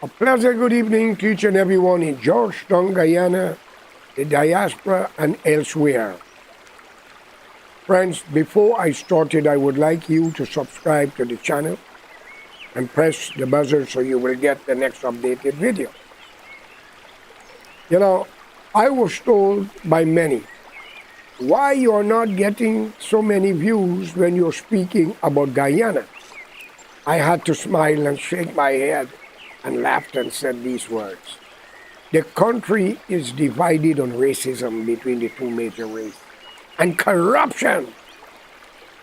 A pleasant good evening to each and everyone in Georgetown, Guyana, the diaspora, and elsewhere. Friends, before I started, I would like you to subscribe to the channel and press the buzzer so you will get the next updated video. You know, I was told by many, why you are not getting so many views when you're speaking about Guyana. I had to smile and shake my head and laughed and said these words. The country is divided on racism between the two major races and corruption.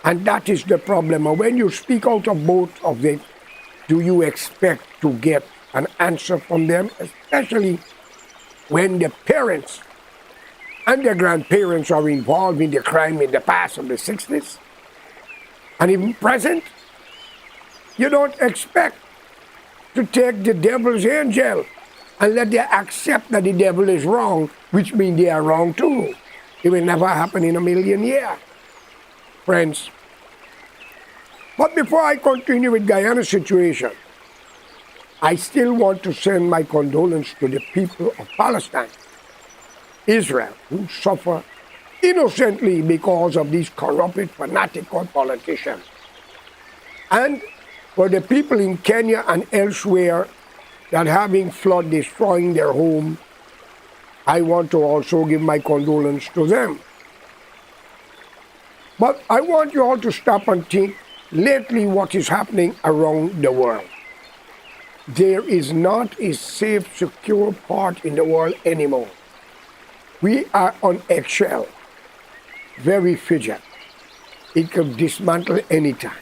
And that is the problem. And when you speak out of both of them, do you expect to get an answer from them, especially when the parents and their grandparents are involved in the crime in the past of the 60s and even present? You don't expect to take the devil's angel and let them accept that the devil is wrong, which means they are wrong too. It will never happen in a million years, friends. But before I continue with Guyana's situation, I still want to send my condolences to the people of Palestine, Israel, who suffer innocently because of these corrupted, fanatical politicians. And for the people in Kenya and elsewhere that having flood destroying their home, I want to also give my condolence to them. But I want you all to stop and think lately what is happening around the world. There is not a safe, secure part in the world anymore. We are on eggshell, very fragile. It could dismantle anytime.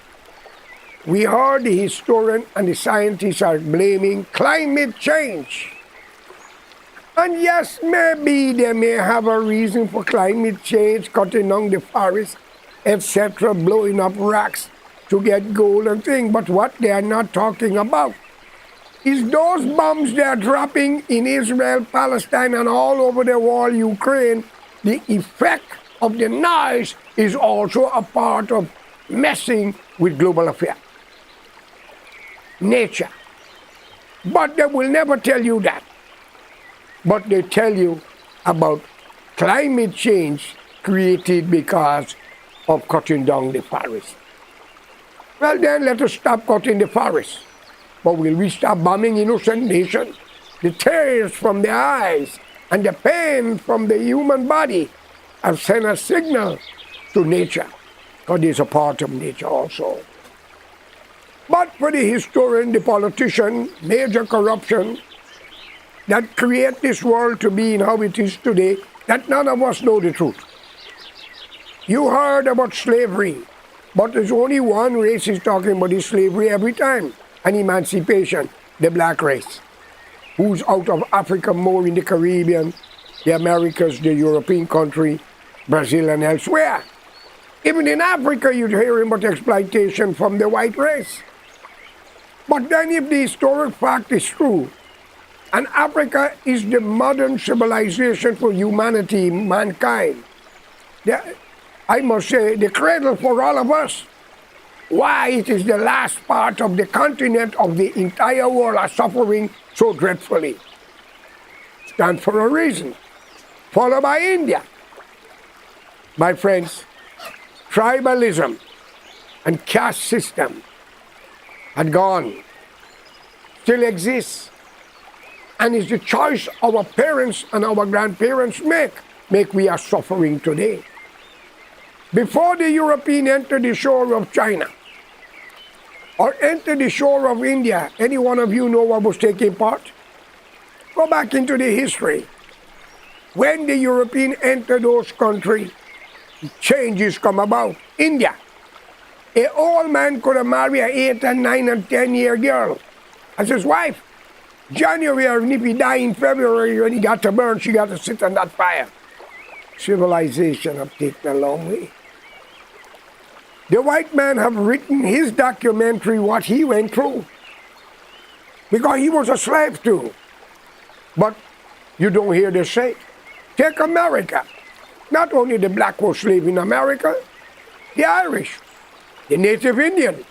We heard the historian and the scientists are blaming climate change. And yes, maybe they may have a reason for climate change, cutting down the forest, etc., blowing up rocks to get gold and things. But what they are not talking about is those bombs they are dropping in Israel, Palestine, and all over the world, Ukraine. The effect of the noise is also a part of messing with global affairs. Nature. But they will never tell you that. But they tell you about climate change created because of cutting down the forest. Well then, let us stop cutting the forest. But will we stop bombing innocent nations? The tears from the eyes and the pain from the human body have sent a signal to nature. God is a part of nature also. But for the historian, the politician, major corruption that create this world to be in how it is today, that none of us know the truth. You heard about slavery, but there's only one race is talking about is slavery every time, and emancipation, the black race, who's out of Africa, more in the Caribbean, the Americas, the European country, Brazil, and elsewhere. Even in Africa, you're hearing about exploitation from the white race. But then if the historic fact is true, and Africa is the modern civilization for humanity, mankind, I must say, the cradle for all of us, why it is the last part of the continent of the entire world are suffering so dreadfully. Stand for a reason. Followed by India. My friends, tribalism and caste system had gone, still exists, and is the choice our parents and our grandparents make we are suffering today. Before the European entered the shore of China or entered the shore of India, any one of you know what was taking part? Go back into the history. When the European entered those countries, changes come about. India. An old man could have married an 8 and 9 and 10-year girl as his wife. January, and if he died in February, when he got to burn, she got to sit on that fire. Civilization have taken a long way. The white man have written his documentary what he went through, because he was a slave too. But you don't hear this say. Take America. Not only the black was slave in America, the Irish, the Native Indian.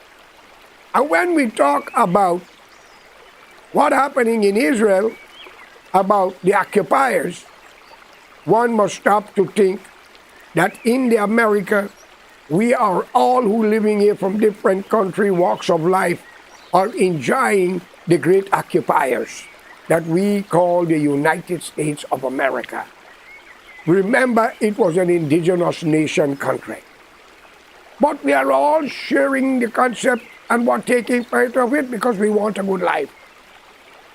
And when we talk about what happening in Israel about the occupiers, one must stop to think that in the America, we are all who living here from different country walks of life are enjoying the great occupiers that we call the United States of America. Remember, it was an indigenous nation country. But we are all sharing the concept and we're taking part of it because we want a good life.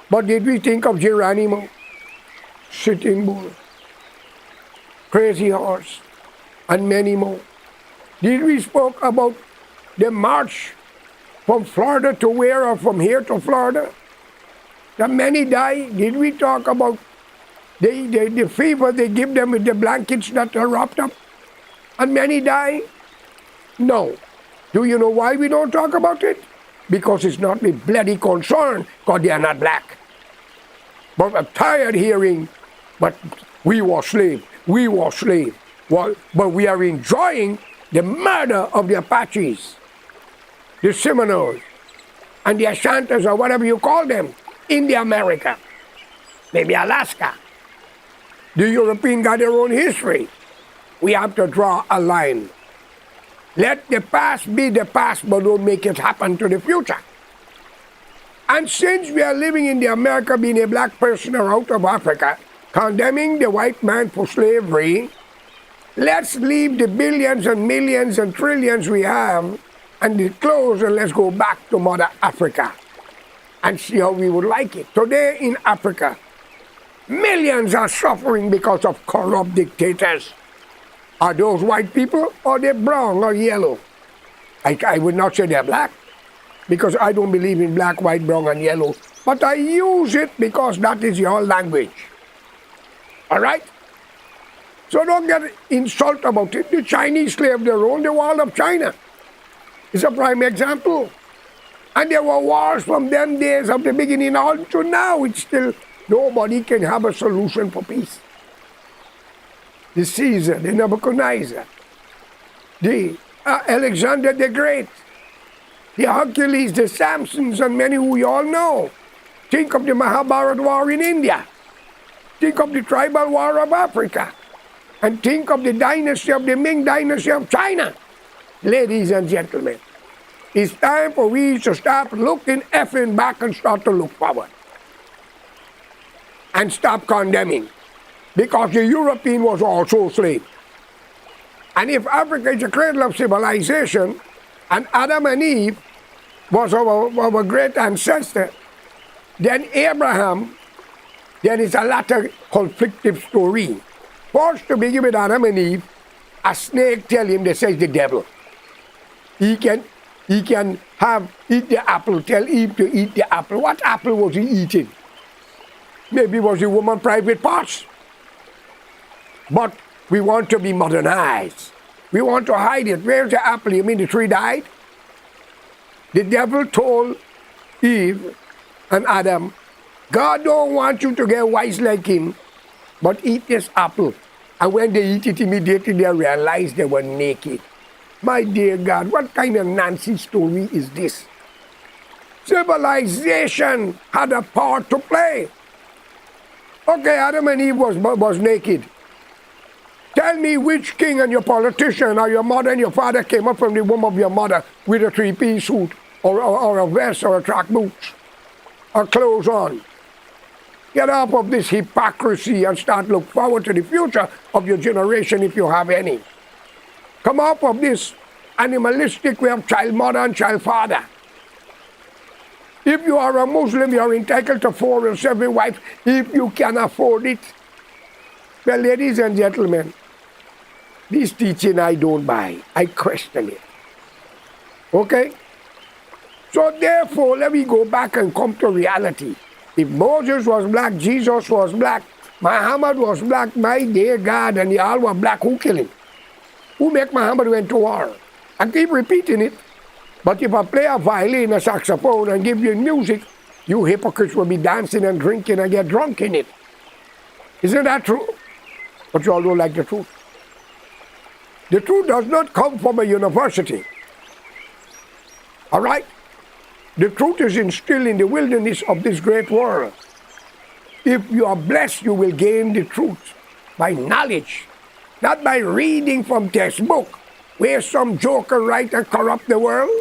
But did we think of Geronimo, Sitting Bull, Crazy Horse, and many more? Did we spoke about the march from Florida to where, or from here to Florida? That many die. Did we talk about the fever they give them with the blankets that are wrapped up? And many die? No. Do you know why we don't talk about it? Because it's not a bloody concern, because they are not black. But I'm tired hearing, but we were slaves, we were slaves. Well, but we are enjoying the murder of the Apaches, the Seminoles, and the Ashantis, or whatever you call them, in the America, maybe Alaska. The European got their own history. We have to draw a line. Let the past be the past, but don't make it happen to the future. And since we are living in the America, being a black person or out of Africa, condemning the white man for slavery, let's leave the billions and millions and trillions we have and the clothes, and let's go back to Mother Africa and see how we would like it. Today in Africa, millions are suffering because of corrupt dictators. Are those white people, or they're brown or yellow? I would not say they're black, because I don't believe in black, white, brown, and yellow. But I use it because that is your language. All right? So don't get insulted about it. The Chinese slaved their own, the wall of China. It's a prime example. And there were wars from them days of the beginning on to now. It's still, nobody can have a solution for peace. The Caesar, the Nebuchadnezzar, the Alexander the Great, the Hercules, the Samsons, and many who you all know. Think of the Mahabharata war in India. Think of the tribal war of Africa. And think of the dynasty of the Ming dynasty of China. Ladies and gentlemen, it's time for we to stop looking effing back and start to look forward. And stop condemning. Because the European was also slave. And if Africa is the cradle of civilization, and Adam and Eve was our great ancestor, then Abraham, then it's a lot of conflictive story. First to begin with Adam and Eve, a snake tell him, they say the devil. He can eat the apple, tell Eve to eat the apple. What apple was he eating? Maybe it was the woman's private parts. But we want to be modernized. We want to hide it. Where's the apple? You mean the tree died? The devil told Eve and Adam, God don't want you to get wise like him, but eat this apple. And when they eat it, immediately they realized they were naked. My dear God, what kind of Nancy story is this? Civilization had a part to play. Okay, Adam and Eve was naked. Tell me which king and your politician or your mother and your father came up from the womb of your mother with a three-piece suit or a vest or a track boots or clothes on. Get off of this hypocrisy and start look forward to the future of your generation if you have any. Come off of this animalistic way of child mother and child father. If you are a Muslim, you are entitled to 4 or 7 wives if you can afford it. Well, ladies and gentlemen, this teaching I don't buy. I question it. Okay? So therefore, let me go back and come to reality. If Moses was black, Jesus was black, Muhammad was black, my dear God, and they all were black, who killed him? Who make Muhammad went to war? I keep repeating it. But if I play a violin, a saxophone, and give you music, you hypocrites will be dancing and drinking and get drunk in it. Isn't that true? But you all don't like the truth. The truth does not come from a university. All right? The truth is instilled in the wilderness of this great world. If you are blessed, you will gain the truth by knowledge, not by reading from textbook, where some joker write and corrupt the world.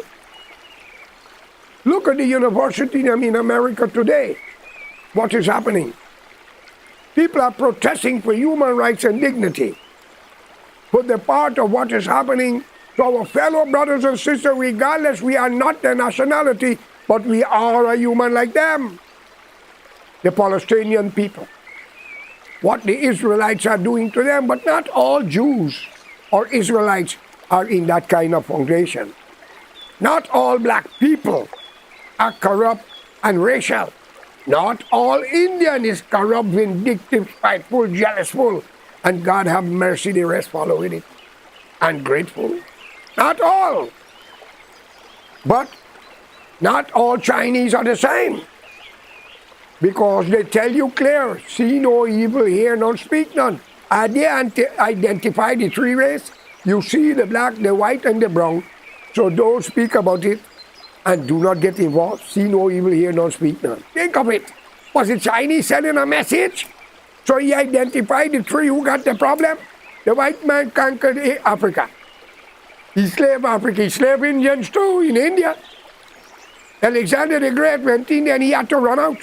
Look at the university in America today. What is happening? People are protesting for human rights and dignity. But the part of what is happening to our fellow brothers and sisters, regardless, we are not their nationality, but we are a human like them. The Palestinian people. What the Israelites are doing to them, but not all Jews or Israelites are in that kind of foundation. Not all black people are corrupt and racial. Not all Indian is corrupt, vindictive, spiteful, jealousful, and God have mercy, the rest follow with it. Ungrateful. Not all. But not all Chinese are the same. Because they tell you clear, see no evil, hear none, speak none. Are they identify the three races? You see the black, the white, and the brown. So don't speak about it and do not get involved. See no evil, hear none, speak none. Think of it. Was the Chinese sending a message? So he identified the three who got the problem. The white man conquered Africa. He slaved Africa. He slaved Indians too in India. Alexander the Great went in and he had to run out.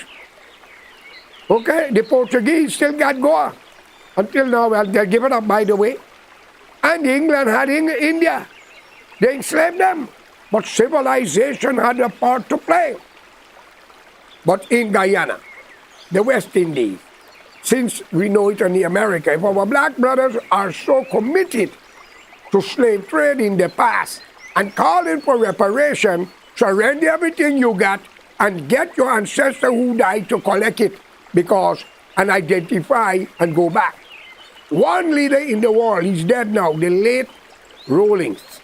Okay, the Portuguese still got Goa. Until now, well, they're given up, by the way. And England had India. They enslaved them. But civilization had a part to play. But in Guyana, the West Indies, since we know it in the America, if our black brothers are so committed to slave trade in the past and calling for reparation, surrender everything you got and get your ancestor who died to collect it. Because, and identify and go back. One leader in the world, he's dead now, the late Rawlings,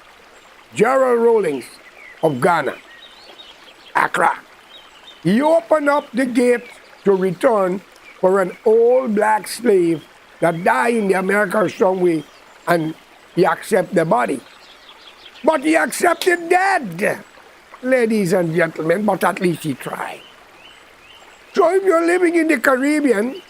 Gerald Rawlings of Ghana, Accra. He opened up the gate to return for an old black slave that died in the America somewhere, and he accepted the body. But he accepted dead, ladies and gentlemen, but at least he tried. So if you're living in the Caribbean,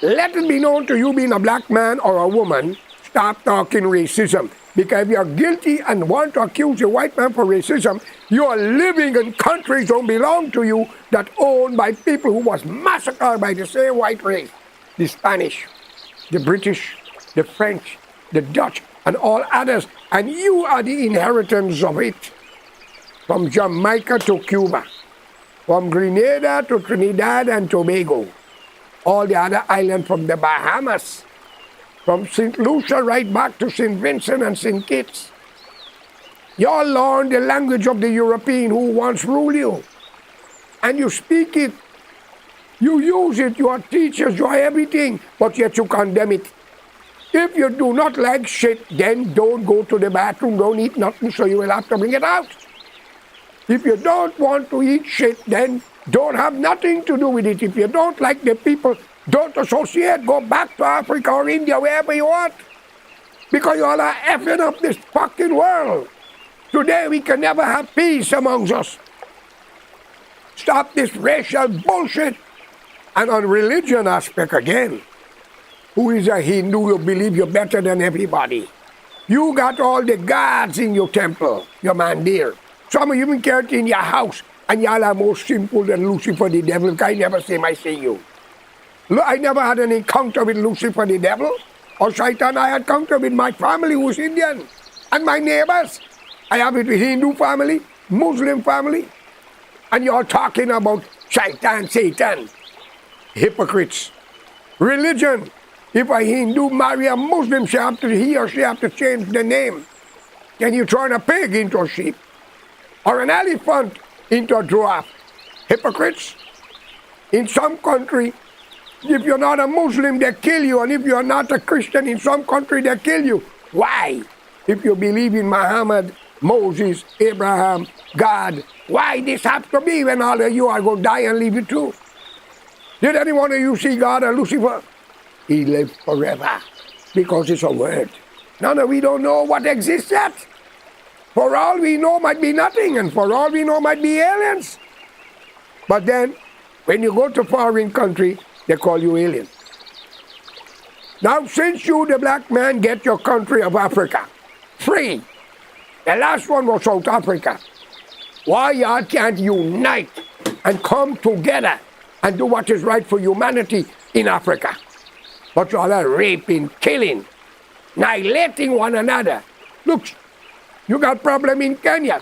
let it be known to you, being a black man or a woman, stop talking racism. Because if you're guilty and want to accuse a white man for racism, you are living in countries don't belong to you, that owned by people who was massacred by the same white race. The Spanish, the British, the French, the Dutch, and all others. And you are the inheritors of it. From Jamaica to Cuba. From Grenada to Trinidad and Tobago, all the other islands from the Bahamas, from St. Lucia right back to St. Vincent and St. Kitts. You all learn the language of the European who once ruled you. And you speak it, you use it, you are teachers, you are everything, but yet you condemn it. If you do not like shit, then don't go to the bathroom, don't eat nothing, so you will have to bring it out. If you don't want to eat shit, then don't have nothing to do with it. If you don't like the people, don't associate. Go back to Africa or India, wherever you want. Because you all are effing up this fucking world. Today we can never have peace amongst us. Stop this racial bullshit. And on religion aspect again, who is a Hindu, you believe you're better than everybody. You got all the gods in your temple, your mandir. Some of you even carry it in your house, and y'all are more simple than Lucifer the devil. I never say I see you. Look, I never had an encounter with Lucifer the devil or Shaitan. I had encounter with my family who's Indian and my neighbors. I have it with Hindu family, Muslim family, and you're talking about Shaitan, Satan, hypocrites. Religion. If a Hindu marry a Muslim, he or she have to change the name. Can you turn a pig into a sheep? Or an elephant into a giraffe? Hypocrites. In some country, if you're not a Muslim, they kill you. And if you're not a Christian, in some country, they kill you. Why? If you believe in Muhammad, Moses, Abraham, God, why this have to be when all of you are going to die and leave you too? Did any one of you see God or Lucifer? He lives forever because it's a word. None of we don't know what exists yet. For all we know might be nothing, and for all we know might be aliens. But then, when you go to foreign country, they call you alien. Now, since you, the black man, get your country of Africa free, the last one was South Africa, why y'all can't unite and come together and do what is right for humanity in Africa? But y'all are raping, killing, annihilating one another. Look, you got problem in Kenya.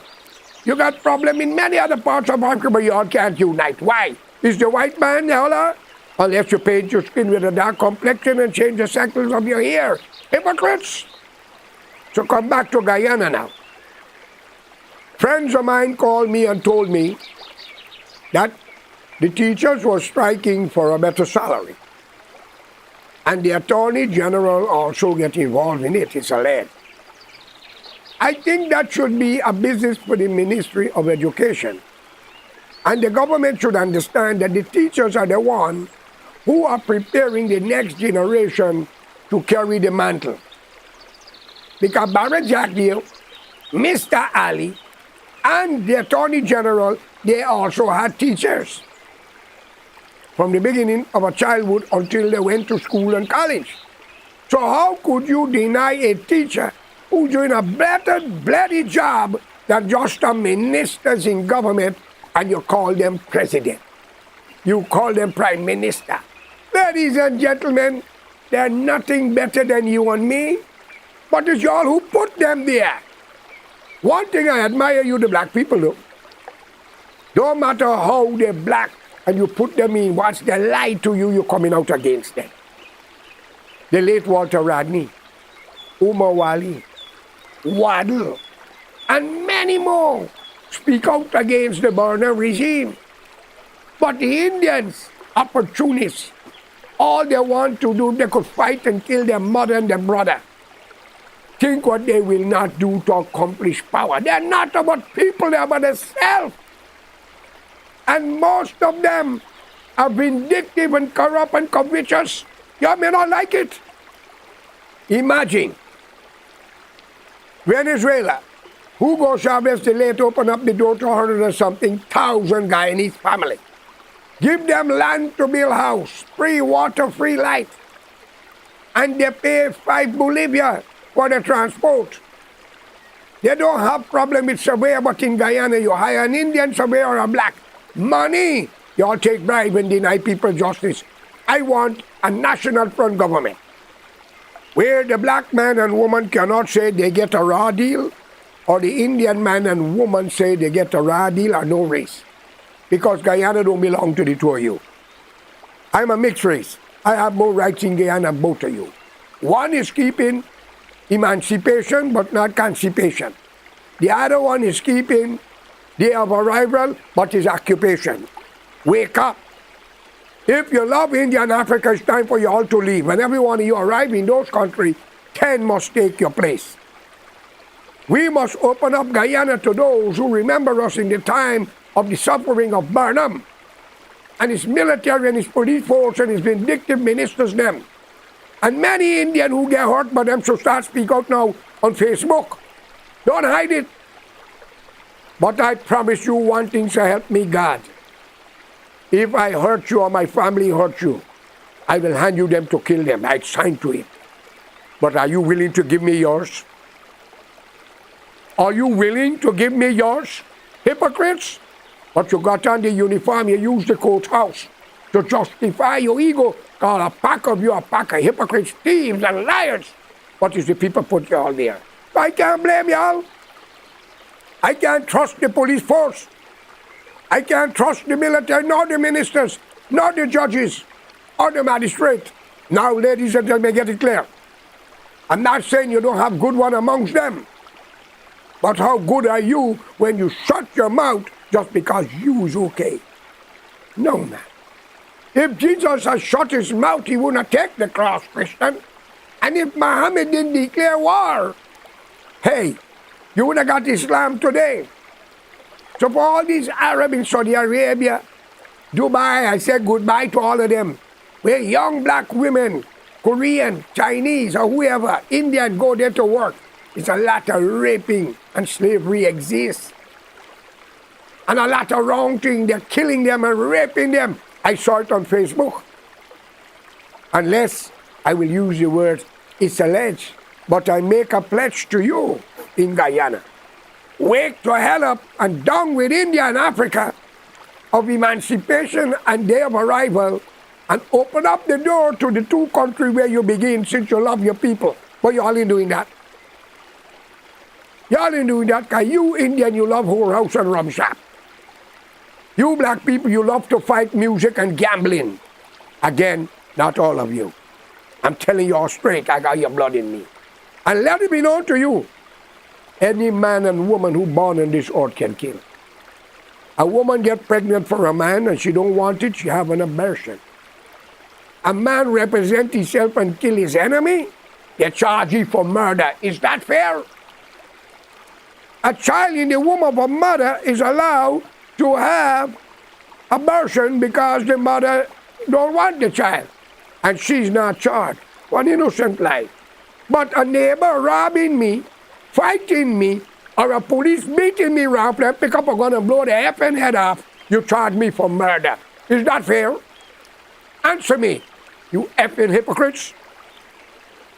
You got problem in many other parts of Africa, but y'all can't unite. Why? Is the white man the holler? Unless you paint your skin with a dark complexion and change the cycles of your hair. Hypocrites! So come back to Guyana now. Friends of mine called me and told me that the teachers were striking for a better salary. And the Attorney General also get involved in it, it's alleged. I think that should be a business for the Ministry of Education. And the government should understand that the teachers are the ones who are preparing the next generation to carry the mantle. Because Barrett Jackville, Mr. Ali, and the Attorney General, they also had teachers. From the beginning of a childhood until they went to school and college. So how could you deny a teacher who's doing a better bloody job than just the ministers in government, and you call them president? You call them prime minister. Ladies and gentlemen, they're nothing better than you and me, but it's y'all who put them there. One thing I admire you, the black people, though. Don't matter how they're black and you put them in, once they lie to you, you're coming out against them. The late Walter Rodney, Umar Wali, Waddle, and many more speak out against the Burnham regime. But the Indians, opportunists, all they want to do, they could fight and kill their mother and their brother. Think what they will not do to accomplish power. They're not about people, they're about themselves. And most of them are vindictive and corrupt and covetous. You may not like it. Imagine Venezuela, Hugo Chavez the late opened up the door to 100 and something thousand Guyanese family. Give them land to build house, free water, free light. And they pay 5 Bolivia for the transport. They don't have problem with surveyor, but in Guyana you hire an Indian surveyor or a black. Money! You all take bribe and deny people justice. I want a national front government where the black man and woman cannot say they get a raw deal, or the Indian man and woman say they get a raw deal or no race. Because Guyana don't belong to the two of you. I'm a mixed race. I have more rights in Guyana than both of you. One is keeping emancipation but not constipation. The other one is keeping day of arrival but is occupation. Wake up. If you love India and Africa, it's time for you all to leave. When every one of you arrive in those countries, 10 must take your place. We must open up Guyana to those who remember us in the time of the suffering of Burnham and his military and his police force and his vindictive ministers them. And many Indians who get hurt by them should start speak out now on Facebook. Don't hide it. But I promise you one thing, so help me God. If I hurt you or my family hurt you, I will hand you them to kill them. I sign to it. But are you willing to give me yours? Are you willing to give me yours? Hypocrites! But you got on the uniform, you use the courthouse to justify your ego. Call a pack of you a pack of hypocrites, thieves, and liars. What is the people put you all there? I can't blame y'all. I can't trust the police force. I can't trust the military, nor the ministers, nor the judges, or the magistrate. Now, ladies and gentlemen, get it clear. I'm not saying you don't have good one amongst them. But how good are you when you shut your mouth just because you's okay? No, man. If Jesus had shut his mouth, he wouldn't take the cross, Christian. And if Muhammad didn't declare war, hey, you would have got Islam today. So for all these Arab in Saudi Arabia, Dubai, I said goodbye to all of them. Where young black women, Korean, Chinese, or whoever, Indian, go there to work. It's a lot of raping and slavery exists. and a lot of wrong things. They're killing them and raping them. I saw it on Facebook. Unless I will use the word, it's alleged, but I make a pledge to you in Guyana. Wake the hell up and down with India and Africa of emancipation and day of arrival, and open up the door to the two countries where you begin, since you love your people. But you all ain't doing that. You all ain't doing that because you Indian, you love whorehouse and rum shop. You black people, you love to fight music and gambling. Again, not all of you. I'm telling you all straight, I got your blood in me. And let it be known to you, any man and woman who born on this earth can kill. A woman get pregnant for a man and she don't want it, she have an abortion. A man represent himself and kill his enemy, they charge him for murder. Is that fair? A child in the womb of a mother is allowed to have abortion because the mother don't want the child, and she's not charged. One innocent life. But a neighbor robbing me, fighting me, or a police beating me rough, they pick up a gun and blow the effing head off, you charge me for murder. Is that fair? Answer me, you effing hypocrites.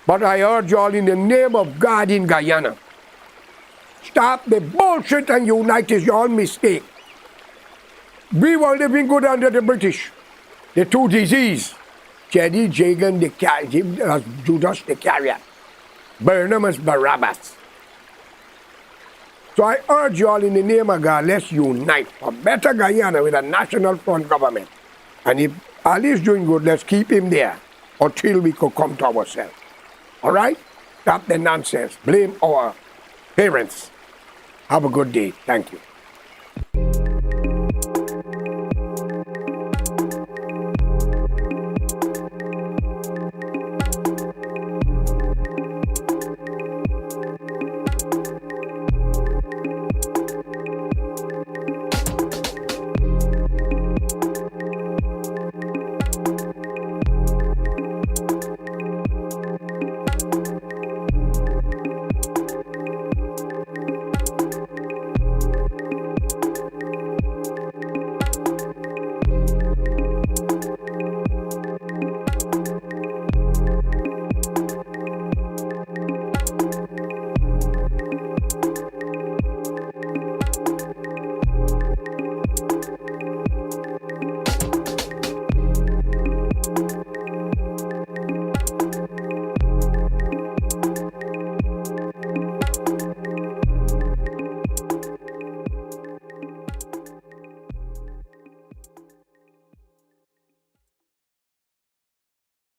But I urge you all in the name of God in Guyana, stop the bullshit and unite is your mistake. We were living good under the British. The two disease, Jedi, Jagan, Judas the Carrier, Barnabas, Barabbas. So I urge you all in the name of God, let's unite for better Guyana with a national front government. And if Ali is doing good, let's keep him there until we could come to ourselves. All right? Stop the nonsense. Blame our parents. Have a good day. Thank you.